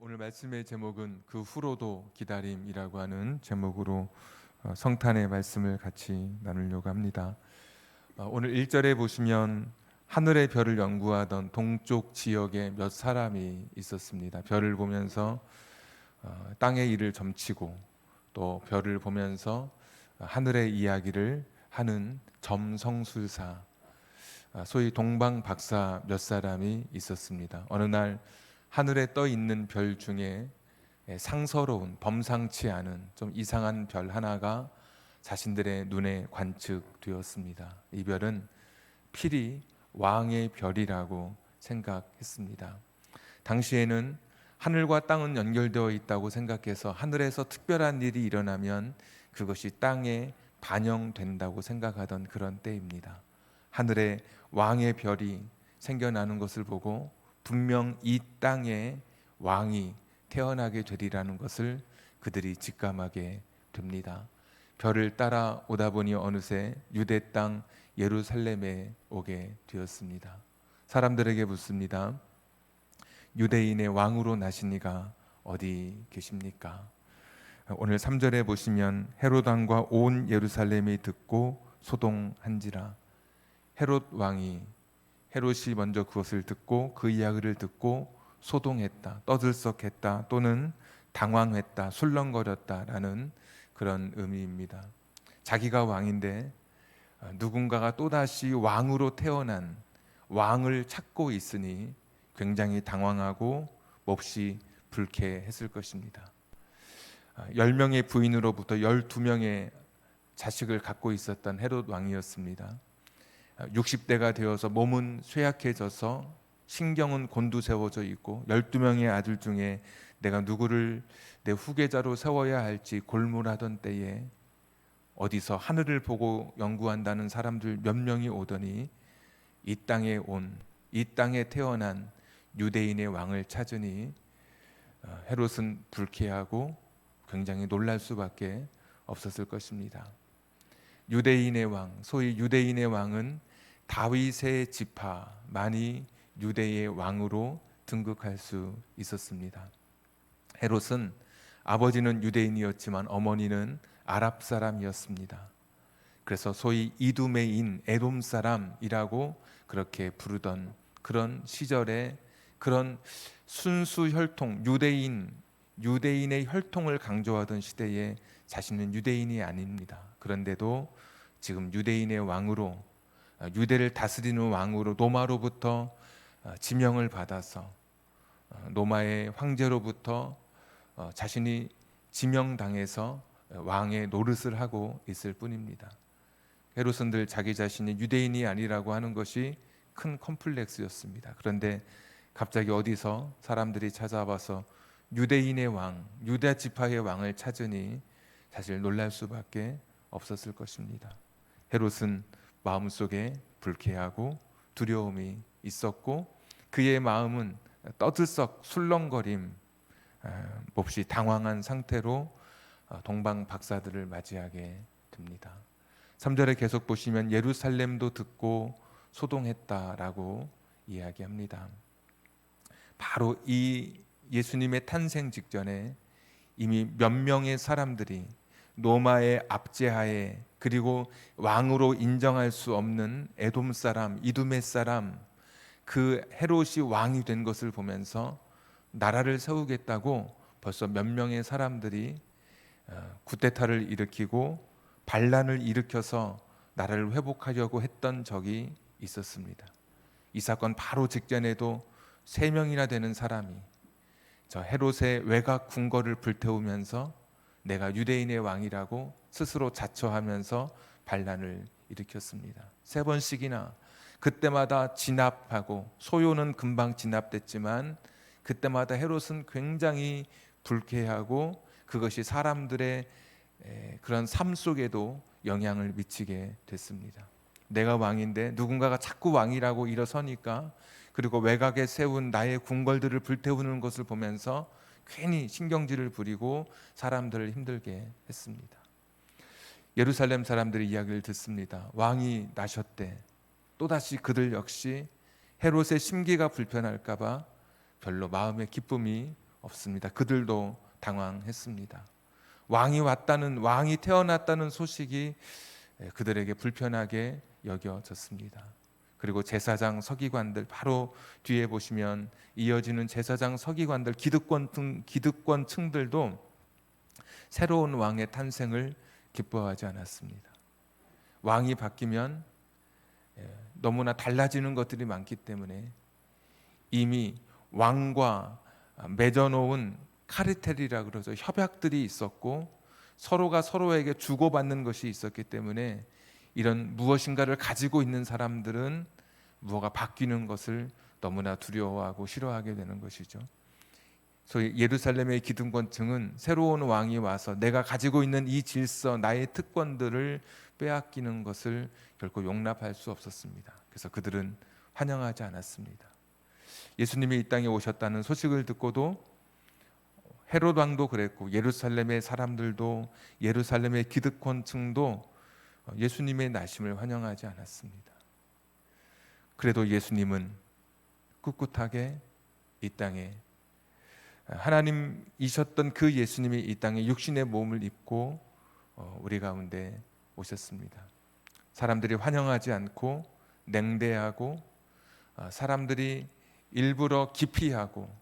오늘 말씀의 제목은 그 후로도 기다림이라고 하는 제목으로 성탄의 말씀을 같이 나누려고 합니다. 오늘 1절에 보시면 하늘의 별을 연구하던 동쪽 지역에 몇 사람이 있었습니다. 별을 보면서 땅의 일을 점치고 또 별을 보면서 하늘의 이야기를 하는 점성술사, 소위 동방 박사 몇 사람이 있었습니다. 어느 날 하늘에 떠 있는 별 중에 상서로운, 범상치 않은 좀 이상한 별 하나가 자신들의 눈에 관측되었습니다. 이 별은 필히 왕의 별이라고 생각했습니다. 당시에는 하늘과 땅은 연결되어 있다고 생각해서 하늘에서 특별한 일이 일어나면 그것이 땅에 반영된다고 생각하던 그런 때입니다. 하늘에 왕의 별이 생겨나는 것을 보고 분명 이 땅에 왕이 태어나게 되리라는 것을 그들이 직감하게 됩니다. 별을 따라 오다 보니 어느새 유대 땅 예루살렘에 오게 되었습니다. 사람들에게 묻습니다. 유대인의 왕으로 나시니가 어디 계십니까? 오늘 3절에 보시면 헤롯 왕과 온 예루살렘이 듣고 소동한지라. 헤롯이 먼저 그것을 듣고 그 이야기를 듣고 소동했다, 떠들썩했다, 또는 당황했다, 술렁거렸다라는 그런 의미입니다. 자기가 왕인데 누군가가 또다시 왕으로 태어난 왕을 찾고 있으니 굉장히 당황하고 몹시 불쾌했을 것입니다. 10명의 부인으로부터 12명의 자식을 갖고 있었던 헤롯 왕이었습니다. 60대가 되어서 몸은 쇠약해져서 신경은 곤두세워져 있고 12명의 아들 중에 내가 누구를 내 후계자로 세워야 할지 골몰하던 때에 어디서 하늘을 보고 연구한다는 사람들 몇 명이 오더니 이 땅에 태어난 유대인의 왕을 찾으니 헤롯은 불쾌하고 굉장히 놀랄 수밖에 없었을 것입니다. 유대인의 왕, 소위 유대인의 왕은 다윗의 지파만이 유대의 왕으로 등극할 수 있었습니다. 헤롯은 아버지는 유대인이었지만 어머니는 아랍 사람이었습니다. 그래서 소위 이두메인, 에돔 사람이라고 그렇게 부르던 그런 시절에 그런 순수 혈통, 유대인의 혈통을 강조하던 시대에 자신은 유대인이 아닙니다. 그런데도 지금 유대인의 왕으로, 유대를 다스리는 왕으로 로마로부터 지명을 받아서 로마의 황제로부터 자신이 지명당해서 왕의 노릇을 하고 있을 뿐입니다. 헤롯은 늘 자기 자신이 유대인이 아니라고 하는 것이 큰 컴플렉스였습니다. 그런데 갑자기 어디서 사람들이 찾아와서 유대인의 왕, 유다 지파의 왕을 찾으니 사실 놀랄 수밖에 없었을 것입니다. 헤롯은 마음속에 불쾌하고 두려움이 있었고 그의 마음은 떠들썩 술렁거림, 몹시 당황한 상태로 동방 박사들을 맞이하게 됩니다. 3절에 계속 보시면 예루살렘도 듣고 소동했다라고 이야기합니다. 바로 이 예수님의 탄생 직전에 이미 몇 명의 사람들이 로마의 압제하에 그리고 왕으로 인정할 수 없는 에돔 사람, 이두메 사람, 그 헤롯이 왕이 된 것을 보면서 나라를 세우겠다고 벌써 몇 명의 사람들이 쿠데타를 일으키고 반란을 일으켜서 나라를 회복하려고 했던 적이 있었습니다. 이 사건 바로 직전에도 3명이나 되는 사람이 저 헤롯의 외곽 궁궐을 불태우면서 내가 유대인의 왕이라고 스스로 자처하면서 반란을 일으켰습니다. 3번씩이나 그때마다 진압하고 소요는 금방 진압됐지만 그때마다 헤롯은 굉장히 불쾌하고 그것이 사람들의 그런 삶 속에도 영향을 미치게 됐습니다. 내가 왕인데 누군가가 자꾸 왕이라고 일어서니까 그리고 외곽에 세운 나의 궁궐들을 불태우는 것을 보면서 괜히 신경질을 부리고 사람들을 힘들게 했습니다. 예루살렘 사람들이 이야기를 듣습니다. 왕이 나셨대. 또다시 그들 역시 헤롯의 심기가 불편할까 봐 별로 마음의 기쁨이 없습니다. 그들도 당황했습니다. 왕이 태어났다는 소식이 그들에게 불편하게 여겨졌습니다. 그리고 제사장 서기관들, 바로 뒤에 보시면 이어지는 제사장 서기관들, 기득권층들도 새로운 왕의 탄생을 기뻐하지 않았습니다. 왕이 바뀌면 너무나 달라지는 것들이 많기 때문에 이미 왕과 맺어놓은 카르텔이라 그러죠. 협약들이 있었고 서로가 서로에게 주고받는 것이 있었기 때문에 이런 무엇인가를 가지고 있는 사람들은 무엇가 바뀌는 것을 너무나 두려워하고 싫어하게 되는 것이죠. 소위 예루살렘의 기득권층은 새로운 왕이 와서 내가 가지고 있는 이 질서, 나의 특권들을 빼앗기는 것을 결코 용납할 수 없었습니다. 그래서 그들은 환영하지 않았습니다. 예수님이 이 땅에 오셨다는 소식을 듣고도 헤롯 왕도 그랬고 예루살렘의 사람들도, 예루살렘의 기득권층도 예수님의 나심을 환영하지 않았습니다. 그래도 예수님은 꿋꿋하게 이 땅에, 하나님이셨던 그 예수님이 이 땅에 육신의 몸을 입고 우리 가운데 오셨습니다. 사람들이 환영하지 않고 냉대하고 사람들이 일부러 기피하고,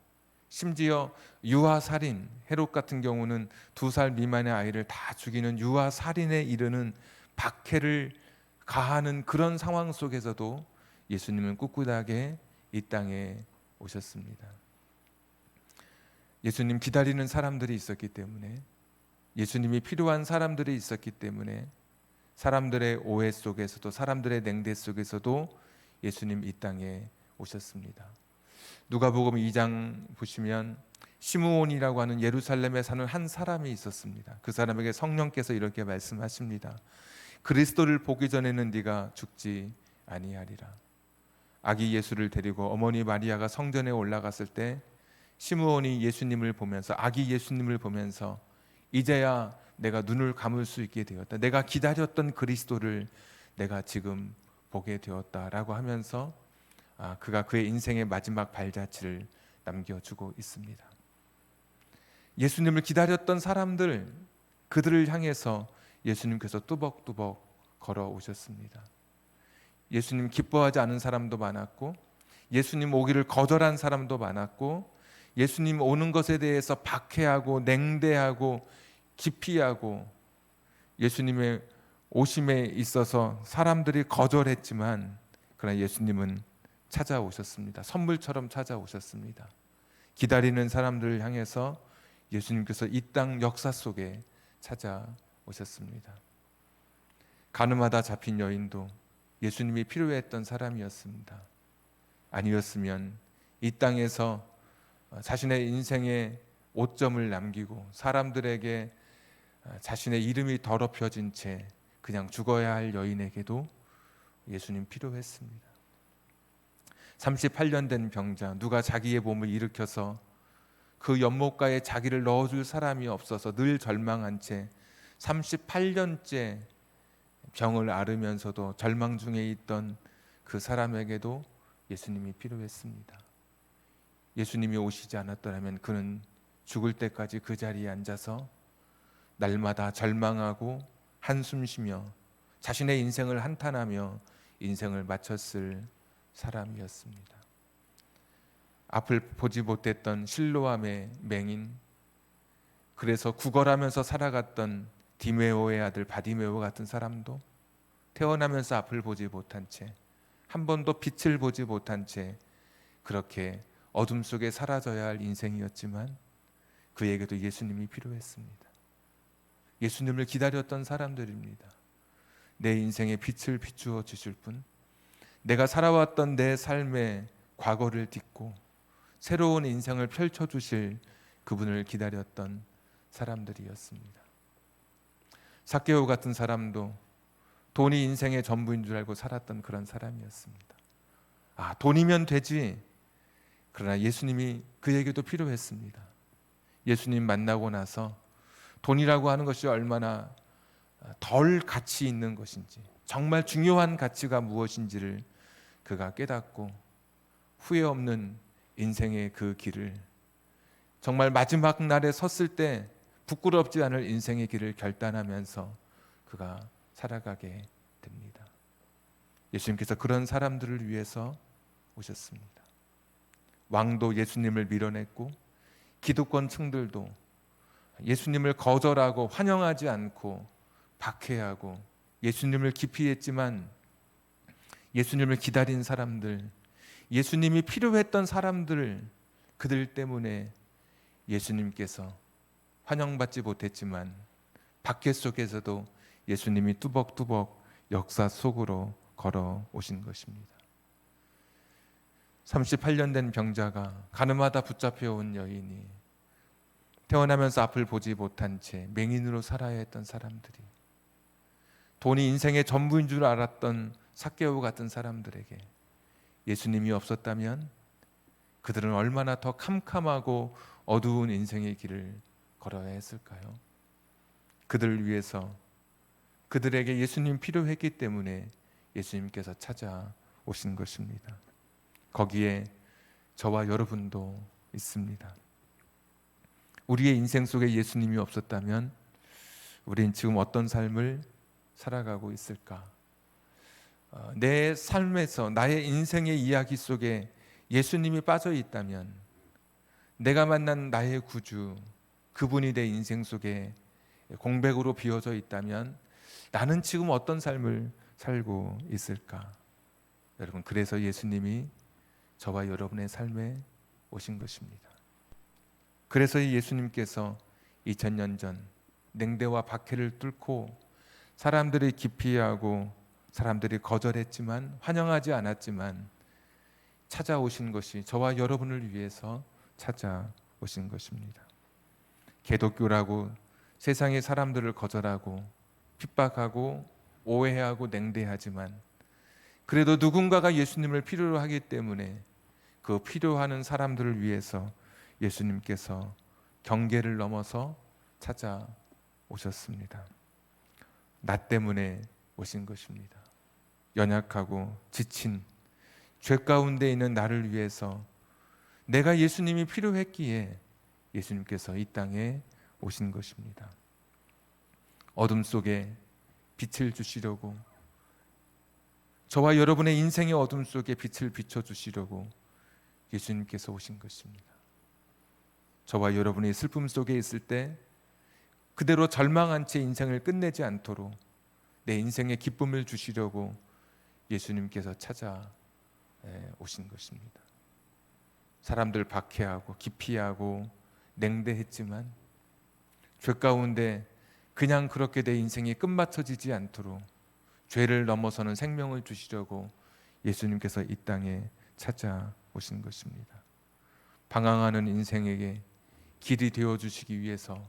심지어 유아살인, 헤롯 같은 경우는 2살 미만의 아이를 다 죽이는 유아살인에 이르는 박해를 가하는 그런 상황 속에서도 예수님은 꿋꿋하게 이 땅에 오셨습니다. 예수님 기다리는 사람들이 있었기 때문에, 예수님이 필요한 사람들이 있었기 때문에, 사람들의 오해 속에서도, 사람들의 냉대 속에서도 예수님 이 땅에 오셨습니다. 누가복음 2장 보시면 시므온이라고 하는 예루살렘에 사는 한 사람이 있었습니다. 그 사람에게 성령께서 이렇게 말씀하십니다. 그리스도를 보기 전에는 네가 죽지 아니하리라. 아기 예수를 데리고 어머니 마리아가 성전에 올라갔을 때 시므온이 예수님을 보면서, 아기 예수님을 보면서 이제야 내가 눈을 감을 수 있게 되었다. 내가 기다렸던 그리스도를 내가 지금 보게 되었다라고 하면서 그가 그의 인생의 마지막 발자취를 남겨주고 있습니다. 예수님을 기다렸던 사람들, 그들을 향해서 예수님께서 뚜벅뚜벅 걸어오셨습니다. 예수님 기뻐하지 않은 사람도 많았고, 예수님 오기를 거절한 사람도 많았고, 예수님 오는 것에 대해서 박해하고 냉대하고 기피하고, 예수님의 오심에 있어서 사람들이 거절했지만 그러나 예수님은 찾아오셨습니다. 선물처럼 찾아오셨습니다. 기다리는 사람들을 향해서 예수님께서 이 땅 역사 속에 찾아오셨습니다. 가늠하다 잡힌 여인도 예수님이 필요했던 사람이었습니다. 아니었으면 이 땅에서 자신의 인생의 오점을 남기고 사람들에게 자신의 이름이 더럽혀진 채 그냥 죽어야 할 여인에게도 예수님 필요했습니다. 38년 된 병자, 누가 자기의 몸을 일으켜서 그 연못가에 자기를 넣어줄 사람이 없어서 늘 절망한 채 38년째 병을 앓으면서도 절망 중에 있던 그 사람에게도 예수님이 필요했습니다. 예수님이 오시지 않았더라면 그는 죽을 때까지 그 자리에 앉아서 날마다 절망하고 한숨 쉬며 자신의 인생을 한탄하며 인생을 마쳤을 사람이었습니다. 앞을 보지 못했던 실로암의 맹인, 그래서 구걸하면서 살아갔던 디메오의 아들 바디메오 같은 사람도 태어나면서 앞을 보지 못한 채, 한 번도 빛을 보지 못한 채 그렇게 어둠 속에 사라져야 할 인생이었지만 그에게도 예수님이 필요했습니다. 예수님을 기다렸던 사람들입니다. 내 인생에 빛을 비추어 주실 분, 내가 살아왔던 내 삶의 과거를 딛고 새로운 인생을 펼쳐주실 그분을 기다렸던 사람들이었습니다. 삭개오 같은 사람도 돈이 인생의 전부인 줄 알고 살았던 그런 사람이었습니다. 돈이면 되지. 그러나 예수님이 그에게도 필요했습니다. 예수님 만나고 나서 돈이라고 하는 것이 얼마나 덜 가치 있는 것인지, 정말 중요한 가치가 무엇인지를 그가 깨닫고 후회 없는 인생의 그 길을 정말 마지막 날에 섰을 때 부끄럽지 않을 인생의 길을 결단하면서 그가 살아가게 됩니다. 예수님께서 그런 사람들을 위해서 오셨습니다. 왕도 예수님을 밀어냈고 기득권층들도 예수님을 거절하고 환영하지 않고 박해하고 예수님을 기피했지만 예수님을 기다린 사람들, 예수님이 필요했던 사람들, 그들 때문에 예수님께서 환영받지 못했지만 박해 속에서도 예수님이 뚜벅뚜벅 역사 속으로 걸어오신 것입니다. 38년 된 병자가 가늠하다 붙잡혀온 여인이 태어나면서 앞을 보지 못한 채 맹인으로 살아야 했던 사람들이, 돈이 인생의 전부인 줄 알았던 삭개오 같은 사람들에게 예수님이 없었다면 그들은 얼마나 더 캄캄하고 어두운 인생의 길을 걸어야 했을까요? 그들을 위해서, 그들에게 예수님 필요했기 때문에 예수님께서 찾아오신 것입니다. 거기에 저와 여러분도 있습니다. 우리의 인생 속에 예수님이 없었다면 우린 지금 어떤 삶을 살아가고 있을까? 내 삶에서, 나의 인생의 이야기 속에 예수님이 빠져 있다면, 내가 만난 나의 구주, 그분이 내 인생 속에 공백으로 비워져 있다면 나는 지금 어떤 삶을 살고 있을까? 여러분, 그래서 예수님이 저와 여러분의 삶에 오신 것입니다. 그래서 예수님께서 2000년 전 냉대와 박해를 뚫고 사람들이 기피하고 사람들이 거절했지만, 환영하지 않았지만 찾아오신 것이 저와 여러분을 위해서 찾아오신 것입니다. 개독교라고 세상의 사람들을 거절하고 핍박하고 오해하고 냉대하지만 그래도 누군가가 예수님을 필요로 하기 때문에 그 필요하는 사람들을 위해서 예수님께서 경계를 넘어서 찾아오셨습니다. 나 때문에 오신 것입니다. 연약하고 지친 죄 가운데 있는 나를 위해서, 내가 예수님이 필요했기에 예수님께서 이 땅에 오신 것입니다. 어둠 속에 빛을 주시려고, 저와 여러분의 인생의 어둠 속에 빛을 비춰주시려고 예수님께서 오신 것입니다. 저와 여러분이 슬픔 속에 있을 때 그대로 절망한 채 인생을 끝내지 않도록 내 인생에 기쁨을 주시려고 예수님께서 찾아오신 것입니다. 사람들 박해하고 기피하고 냉대했지만 죄 가운데 그냥 그렇게 내 인생이 끝마쳐지지 않도록 죄를 넘어서는 생명을 주시려고 예수님께서 이 땅에 찾아오신 것입니다. 방황하는 인생에게 길이 되어주시기 위해서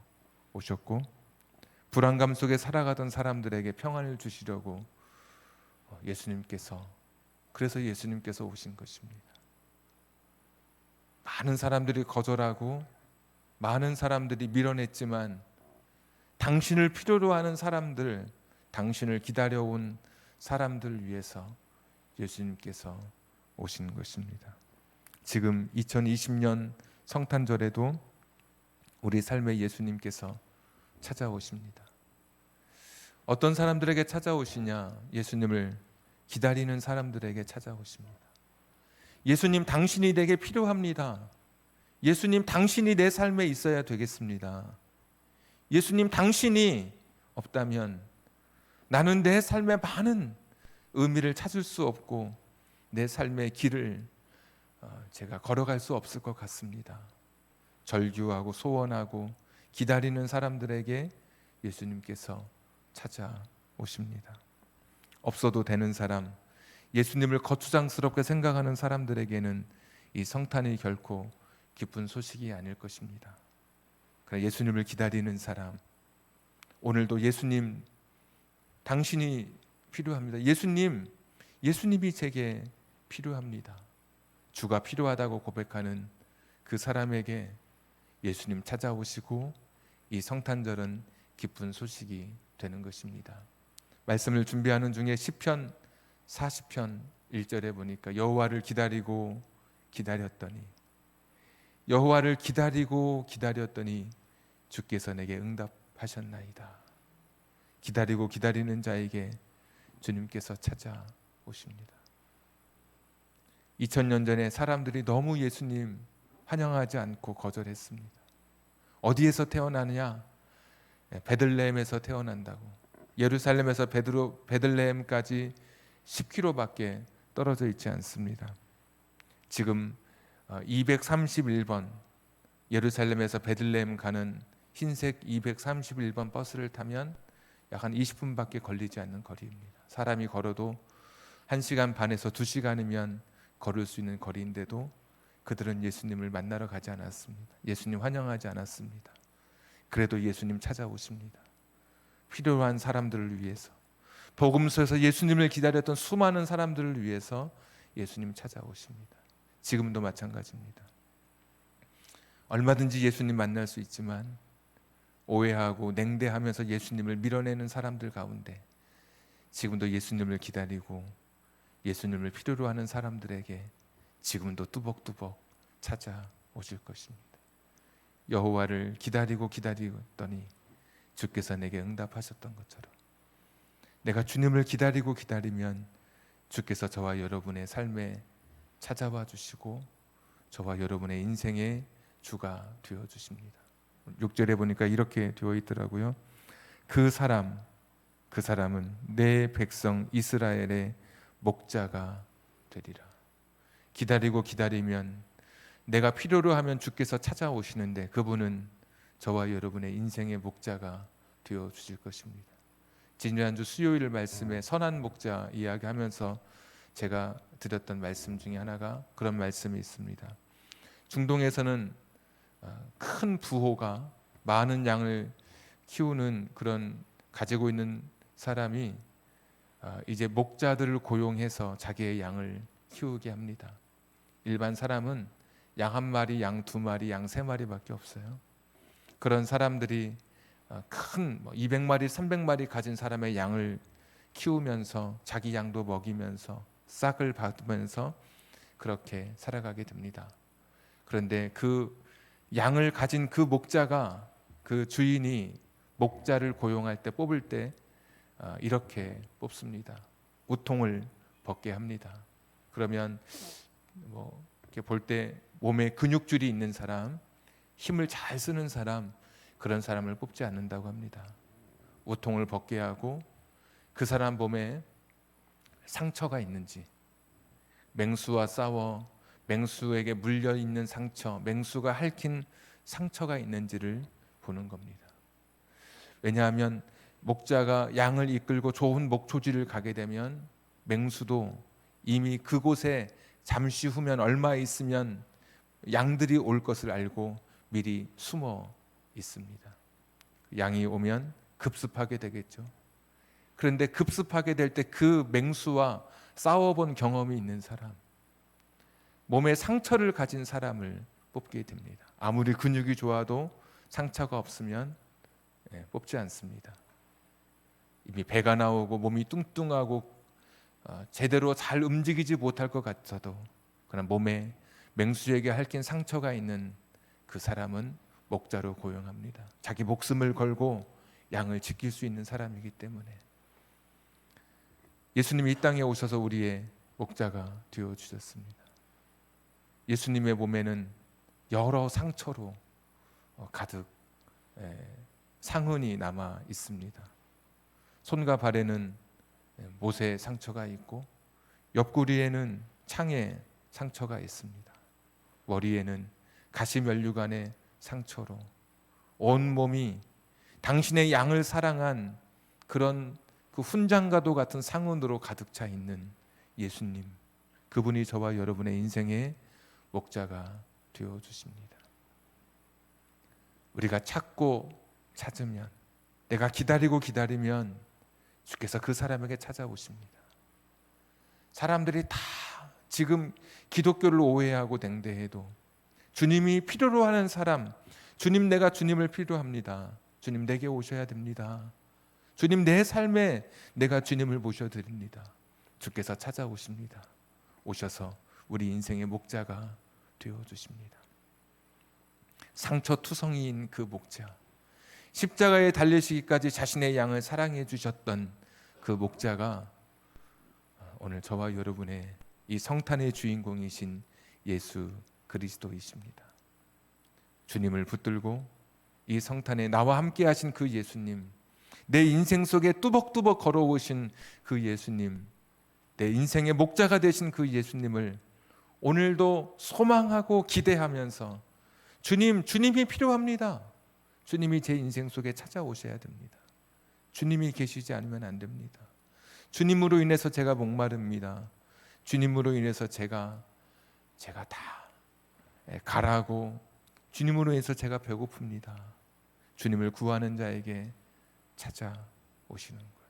오셨고, 불안감 속에 살아가던 사람들에게 평안을 주시려고 그래서 예수님께서 오신 것입니다. 많은 사람들이 거절하고 많은 사람들이 밀어냈지만 당신을 필요로 하는 사람들, 당신을 기다려온 사람들을 위해서 예수님께서 오신 것입니다. 지금 2020년 성탄절에도 우리 삶에 예수님께서 찾아오십니다. 어떤 사람들에게 찾아오시냐? 예수님을 기다리는 사람들에게 찾아오십니다. 예수님, 당신이 내게 필요합니다. 예수님, 당신이 내 삶에 있어야 되겠습니다. 예수님, 당신이 없다면 나는 내 삶에 많은 의미를 찾을 수 없고 내 삶의 길을 제가 걸어갈 수 없을 것 같습니다. 절규하고 소원하고 기다리는 사람들에게 예수님께서 찾아오십니다. 없어도 되는 사람, 예수님을 거추장스럽게 생각하는 사람들에게는 이 성탄이 결코 기쁜 소식이 아닐 것입니다. 그러나 예수님을 기다리는 사람, 오늘도 예수님, 당신이 필요합니다. 예수님이 제게 필요합니다. 주가 필요하다고 고백하는 그 사람에게 예수님 찾아오시고 이 성탄절은 기쁜 소식이 되는 것입니다. 말씀을 준비하는 중에 시편 40편 1절에 보니까 여호와를 기다리고 기다렸더니 여호와를 기다리고 기다렸더니 주께서 내게 응답하셨나이다. 기다리고 기다리는 자에게 주님께서 찾아오십니다. 2000년 전에 사람들이 너무 예수님 환영하지 않고 거절했습니다. 어디에서 태어나느냐? 베들레헴에서 태어난다고. 예루살렘에서 베들레헴까지 10km밖에 떨어져 있지 않습니다. 지금 231번 예루살렘에서 베들레헴 가는 흰색 231번 버스를 타면 약 한 20분밖에 걸리지 않는 거리입니다. 사람이 걸어도 1시간 반에서 2시간이면 걸을 수 있는 거리인데도 그들은 예수님을 만나러 가지 않았습니다. 예수님 환영하지 않았습니다. 그래도 예수님 찾아오십니다. 필요한 사람들을 위해서, 복음서에서 예수님을 기다렸던 수많은 사람들을 위해서 예수님 찾아오십니다. 지금도 마찬가지입니다. 얼마든지 예수님 만날 수 있지만 오해하고 냉대하면서 예수님을 밀어내는 사람들 가운데 지금도 예수님을 기다리고 예수님을 필요로 하는 사람들에게 지금도 뚜벅뚜벅 찾아오실 것입니다. 여호와를 기다리고 기다리더니 주께서 내게 응답하셨던 것처럼 내가 주님을 기다리고 기다리면 주께서 저와 여러분의 삶에 찾아와 주시고 저와 여러분의 인생의 주가 되어 주십니다. 6절에 보니까 이렇게 되어 있더라고요. 그 사람은 내 백성 이스라엘의 목자가 되리라. 기다리고 기다리면 내가 필요로 하면 주께서 찾아오시는데 그분은 저와 여러분의 인생의 목자가 되어 주실 것입니다. 지난주 수요일 말씀에 선한 목자 이야기하면서 제가 드렸던 말씀 중에 하나가 그런 말씀이 있습니다. 중동에서는 큰 부호가 많은 양을 키우는 그런 가지고 있는 사람이 이제 목자들을 고용해서 자기의 양을 키우게 합니다. 일반 사람은 양 한 마리, 양 두 마리, 양 세 마리밖에 없어요. 그런 사람들이 큰 200마리, 300마리 가진 사람의 양을 키우면서 자기 양도 먹이면서 싹을 받으면서 그렇게 살아가게 됩니다. 그런데 그 양을 가진 그 목자가 그 주인이 목자를 고용할 때 뽑을 때 이렇게 뽑습니다. 우통을 벗게 합니다. 그러면 이렇게 볼 때 몸에 근육줄이 있는 사람, 힘을 잘 쓰는 사람, 그런 사람을 뽑지 않는다고 합니다. 우통을 벗게 하고 그 사람 몸에 상처가 있는지, 맹수와 싸워 맹수에게 물려 있는 상처, 맹수가 핥힌 상처가 있는지를 보는 겁니다. 왜냐하면 목자가 양을 이끌고 좋은 목초지를 가게 되면 맹수도 이미 그곳에 잠시 후면 얼마 있으면 양들이 올 것을 알고 미리 숨어 있습니다. 양이 오면 급습하게 되겠죠. 그런데 급습하게 될 때 그 맹수와 싸워본 경험이 있는 사람, 몸에 상처를 가진 사람을 뽑게 됩니다. 아무리 근육이 좋아도 상처가 없으면 뽑지 않습니다. 이미 배가 나오고 몸이 뚱뚱하고 제대로 잘 움직이지 못할 것 같아도 그러나 몸에 맹수에게 핥힌 상처가 있는 그 사람은 목자로 고용합니다. 자기 목숨을 걸고 양을 지킬 수 있는 사람이기 때문에 예수님이 이 땅에 오셔서 우리의 목자가 되어 주셨습니다. 예수님의 몸에는 여러 상처로 가득 상흔이 남아 있습니다. 손과 발에는 못의 상처가 있고 옆구리에는 창의 상처가 있습니다. 머리에는 가시면류관의 상처로 온 몸이 당신의 양을 사랑한 그런 그 훈장과도 같은 상흔으로 가득 차 있는 예수님, 그분이 저와 여러분의 인생의 목자가 되어 주십니다. 우리가 찾고 찾으면, 내가 기다리고 기다리면 주께서 그 사람에게 찾아오십니다. 사람들이 다 지금 기독교를 오해하고 냉대해도 주님이 필요로 하는 사람, 주님, 내가 주님을 필요합니다. 주님, 내게 오셔야 됩니다. 주님, 내 삶에 내가 주님을 모셔드립니다. 주께서 찾아오십니다. 오셔서 우리 인생의 목자가 되어주십니다. 상처투성이인 그 목자, 십자가에 달리시기까지 자신의 양을 사랑해 주셨던 그 목자가 오늘 저와 여러분의 이 성탄의 주인공이신 예수 그리스도이십니다. 주님을 붙들고 이 성탄에 나와 함께 하신 그 예수님, 내 인생 속에 뚜벅뚜벅 걸어오신 그 예수님, 내 인생의 목자가 되신 그 예수님을 오늘도 소망하고 기대하면서 주님이 필요합니다. 주님이 제 인생 속에 찾아오셔야 됩니다. 주님이 계시지 않으면 안 됩니다. 주님으로 인해서 제가 목마릅니다. 주님으로 인해서 제가 다 가라고, 주님으로 인해서 제가 배고픕니다. 주님을 구하는 자에게 찾아오시는 거예요.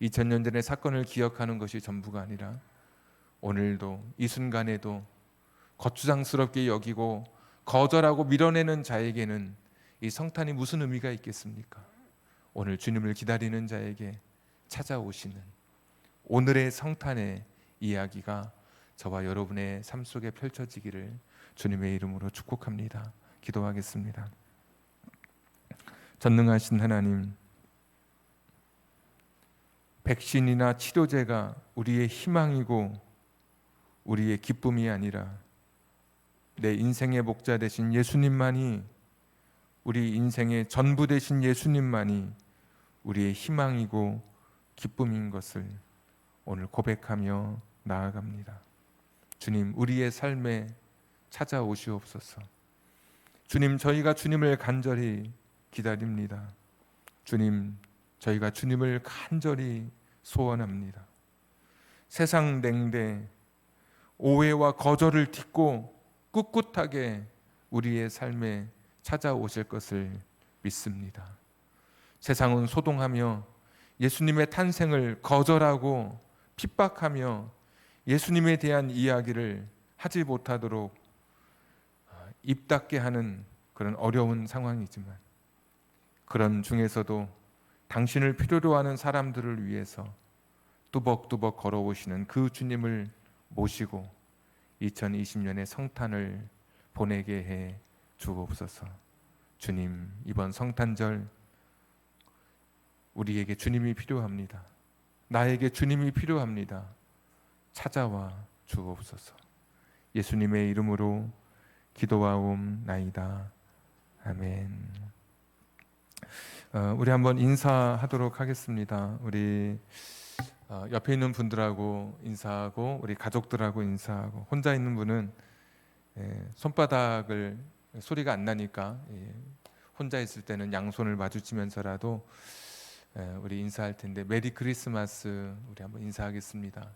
2000년 전의 사건을 기억하는 것이 전부가 아니라 오늘도 이 순간에도 거추장스럽게 여기고 거절하고 밀어내는 자에게는 이 성탄이 무슨 의미가 있겠습니까? 오늘 주님을 기다리는 자에게 찾아오시는 오늘의 성탄의 이야기가 저와 여러분의 삶 속에 펼쳐지기를 주님의 이름으로 축복합니다. 기도하겠습니다. 전능하신 하나님, 백신이나 치료제가 우리의 희망이고 우리의 기쁨이 아니라 내 인생의 목자 되신 예수님만이, 우리 인생의 전부 되신 예수님만이 우리의 희망이고 기쁨인 것을 오늘 고백하며 나아갑니다. 주님, 우리의 삶에 찾아오시옵소서. 주님, 저희가 주님을 간절히 기다립니다. 주님, 저희가 주님을 간절히 소원합니다. 세상 냉대, 오해와 거절을 딛고 꿋꿋하게 우리의 삶에 찾아오실 것을 믿습니다. 세상은 소동하며 예수님의 탄생을 거절하고 핍박하며 예수님에 대한 이야기를 하지 못하도록 입 닫게 하는 그런 어려운 상황이지만, 그런 중에서도 당신을 필요로 하는 사람들을 위해서 뚜벅뚜벅 걸어오시는 그 주님을 모시고 2020년의 성탄을 보내게 해 주옵소서. 주님, 이번 성탄절 우리에게 주님이 필요합니다. 나에게 주님이 필요합니다. 찾아와 주옵소서. 예수님의 이름으로 기도하옵나이다. 아멘. 우리 한번 인사하도록 하겠습니다. 우리 옆에 있는 분들하고 인사하고 우리 가족들하고 인사하고, 혼자 있는 분은 손바닥을 소리가 안 나니까 혼자 있을 때는 양손을 마주치면서라도 우리 인사할 텐데, 메리 크리스마스 우리 한번 인사하겠습니다.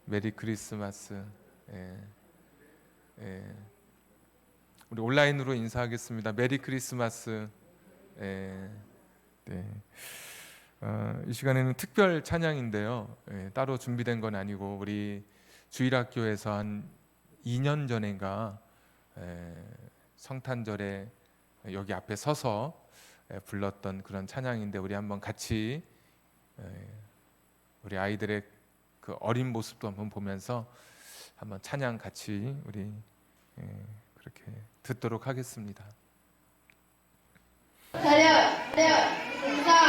메리 크리스마스. 우리 온라인으로 인사하겠습니다. 메리 크리스마스. 네. 이 시간에는 특별 찬양인데요, 따로 준비된 건 아니고 우리 주일학교에서 한 2년 전인가 성탄절에 여기 앞에 서서 불렀던 그런 찬양인데, 우리 한번 같이 우리 아이들의 그 어린 모습도 한번 보면서 한번 찬양 같이 우리 그렇게 듣도록 하겠습니다. 달려 인사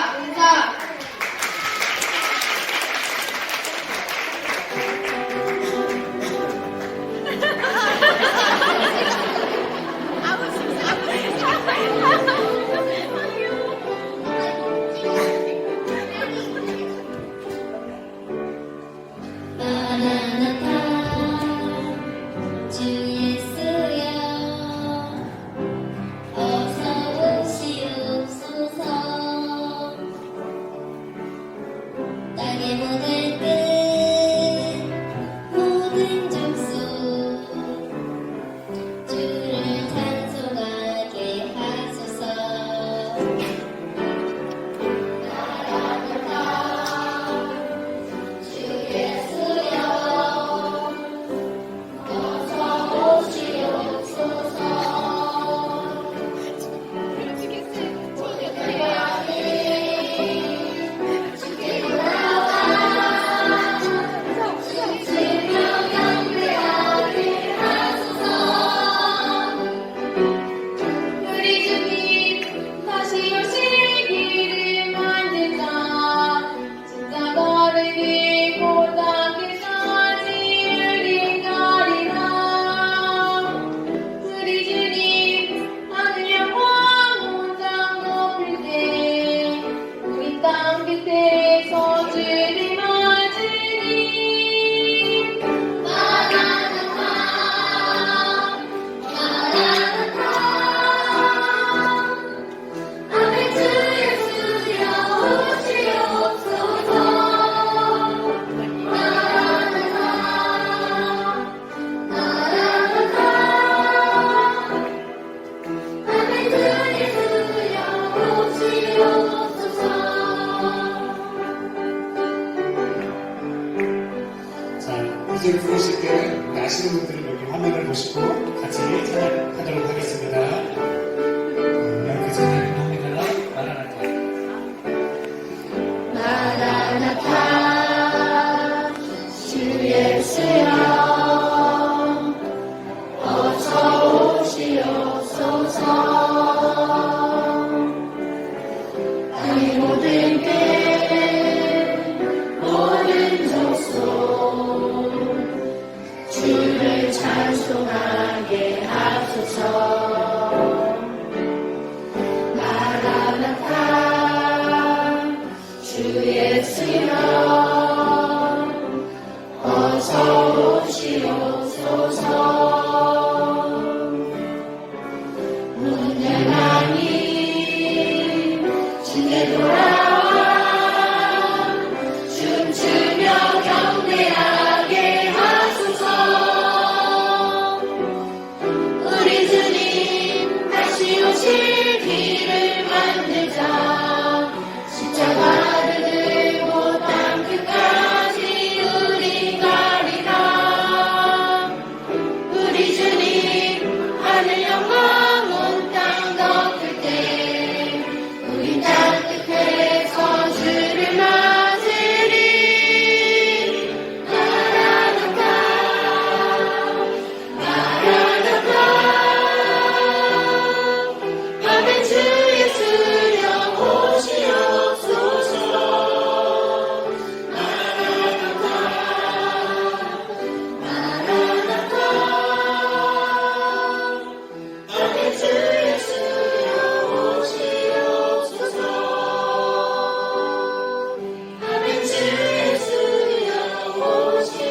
우리 주님 다시 오실 길을 만들자. 십자가를 들고 땅 끝까지 우리 가리라. 우리 주님 하늘 영광 온 땅 덮을 때 우리 땅 끝에서 주를 맞으리. 마라나타 마라나타. 아멘. 주 예수여 오시옵소서. 마라나타 마라나타. 아멘. 주 예수여 오시옵소서. 아멘. 주 예수여 오시옵소서.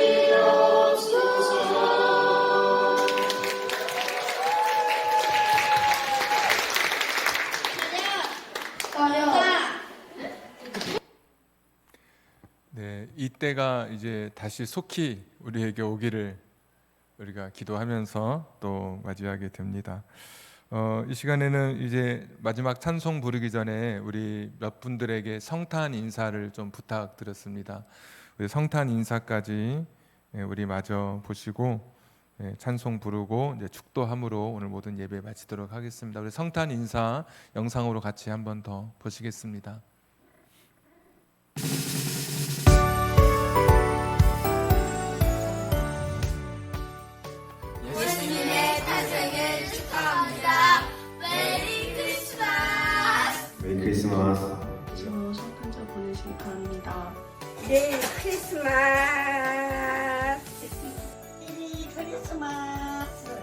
네, 이때가 이제 다시 속히 우리에게 오기를 우리가 기도하면서 또 맞이하게 됩니다. 이 시간에는 이제 마지막 찬송 부르기 전에 우리 몇 분들에게 성탄 인사를 좀 부탁드렸습니다. 우리 성탄 인사까지 우리 마저 보시고 찬송 부르고 이제 축도함으로 오늘 모든 예배 마치도록 하겠습니다. 우리 성탄 인사 영상으로 같이 한 번 더 보시겠습니다. 예수님의 탄생을 축하합니다. 메리 크리스마스. 메리 크리스마스. 저 성탄절 보내시기 바랍니다. 메리 크리스마스. 메리 크리스마스.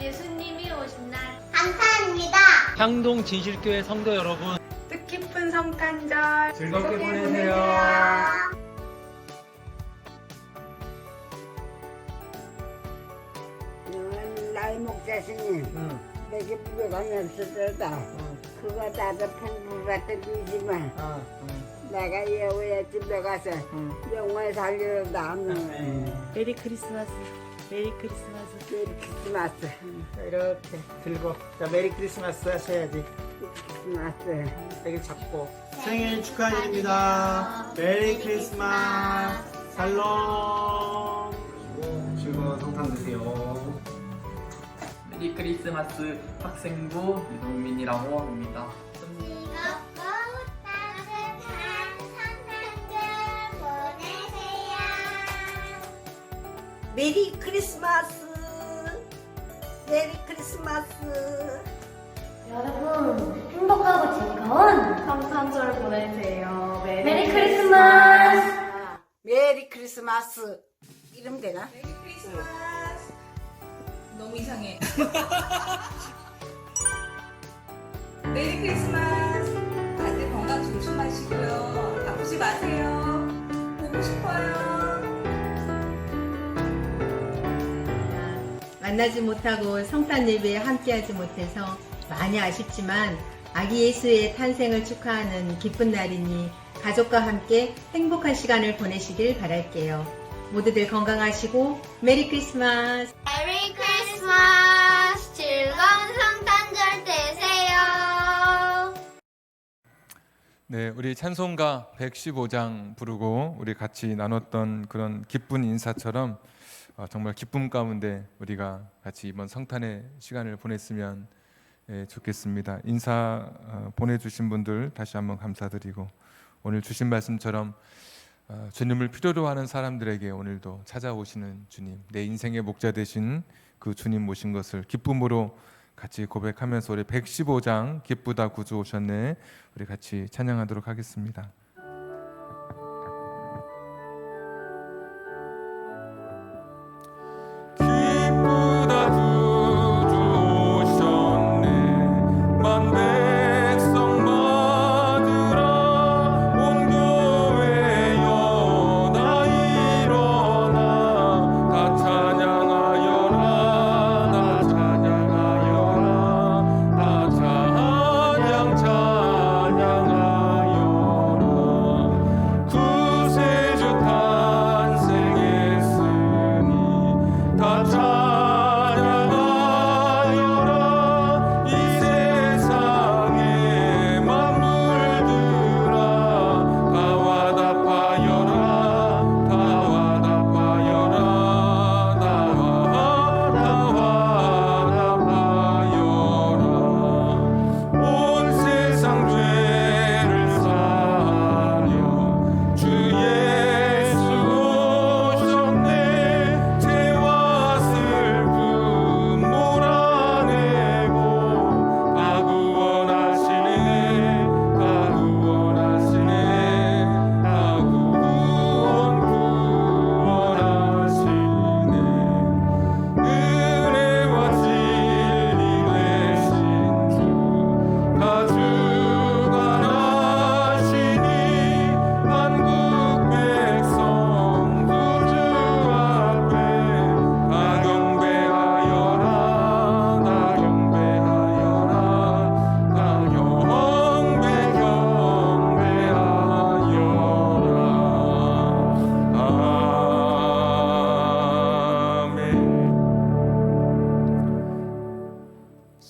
예수님이 오신 날 감사합니다. 향동 진실교회 성도 여러분, 뜻깊은 성탄절 즐겁게 보내세요. 나의 목자신님, 내게 부족함이 없을 때다. 그거 나도 풍부받아 주지만 내가 여호와의 집에 가서 영원히 살리로다. 메리 크리스마스. 메리 크리스마스. 메리 크리스마스. 이렇게 들고 자 메리 크리스마스 하셔야지. 크리스마스. 되게 작고 생일 축하드립니다. 메리 크리스마스. 살롬. 즐거운 성탄 되세요. 메리 크리스마스. 학생부 이동민이라고 합니다. 즐겁고 따뜻한 성탄절 보내세요. 메리 크리스마스. 메리 크리스마스. 여러분 행복하고 즐거운 성탄절 보내세요. 메리 크리스마스. 메리 크리스마스. 이름 되나? 너무 이상해. 메리 크리스마스. 다들 건강 조심하시고요. 아프지 마세요. 보고 싶어요. 만나지 못하고 성탄 예배에 함께하지 못해서 많이 아쉽지만 아기 예수의 탄생을 축하하는 기쁜 날이니 가족과 함께 행복한 시간을 보내시길 바랄게요. 모두들 건강하시고 메리 크리스마스! 메리 크리스마스. 즐거운 성탄절 되세요. 네, 우리 찬송가 115장 부르고 우리 같이 나눴던 그런 기쁜 인사처럼 정말 기쁨 가운데 우리가 같이 이번 성탄의 시간을 보냈으면 좋겠습니다. 인사 보내주신 분들 다시 한번 감사드리고 오늘 주신 말씀처럼 주님을 필요로 하는 사람들에게 오늘도 찾아오시는 주님, 내 인생의 목자 되신 그 주님 모신 것을 기쁨으로 같이 고백하면서 우리 115장 기쁘다 구주 오셨네 우리 같이 찬양하도록 하겠습니다. 기쁘다 구주 오셨네 만 백성 받으라 온 교회여 다 일어나 다 찬양하여라 다 찬양하여라 다 찬양하여라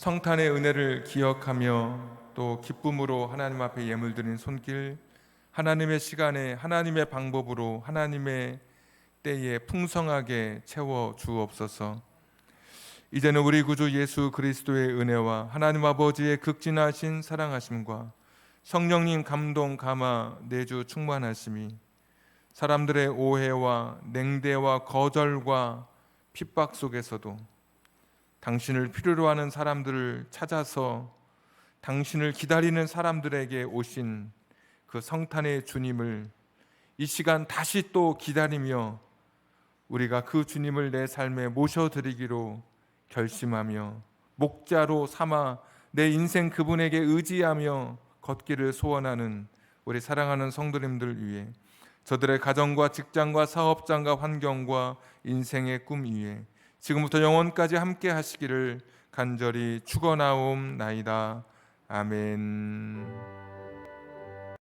성탄의 은혜를 기억하며 또 기쁨으로 하나님 앞에 예물 드리는 손길, 하나님의 시간에 하나님의 방법으로 하나님의 때에 풍성하게 채워 주옵소서. 이제는 우리 구주 예수 그리스도의 은혜와 하나님 아버지의 극진하신 사랑하심과 성령님 감동 감화 내주 충만하심이 사람들의 오해와 냉대와 거절과 핍박 속에서도 당신을 필요로 하는 사람들을 찾아서 당신을 기다리는 사람들에게 오신 그 성탄의 주님을 이 시간 다시 또 기다리며 우리가 그 주님을 내 삶에 모셔드리기로 결심하며 목자로 삼아 내 인생 그분에게 의지하며 걷기를 소원하는 우리 사랑하는 성도님들 위해, 저들의 가정과 직장과 사업장과 환경과 인생의 꿈 위에 지금부터 영원까지 함께 하시기를 간절히 축원하옵나이다. 아멘.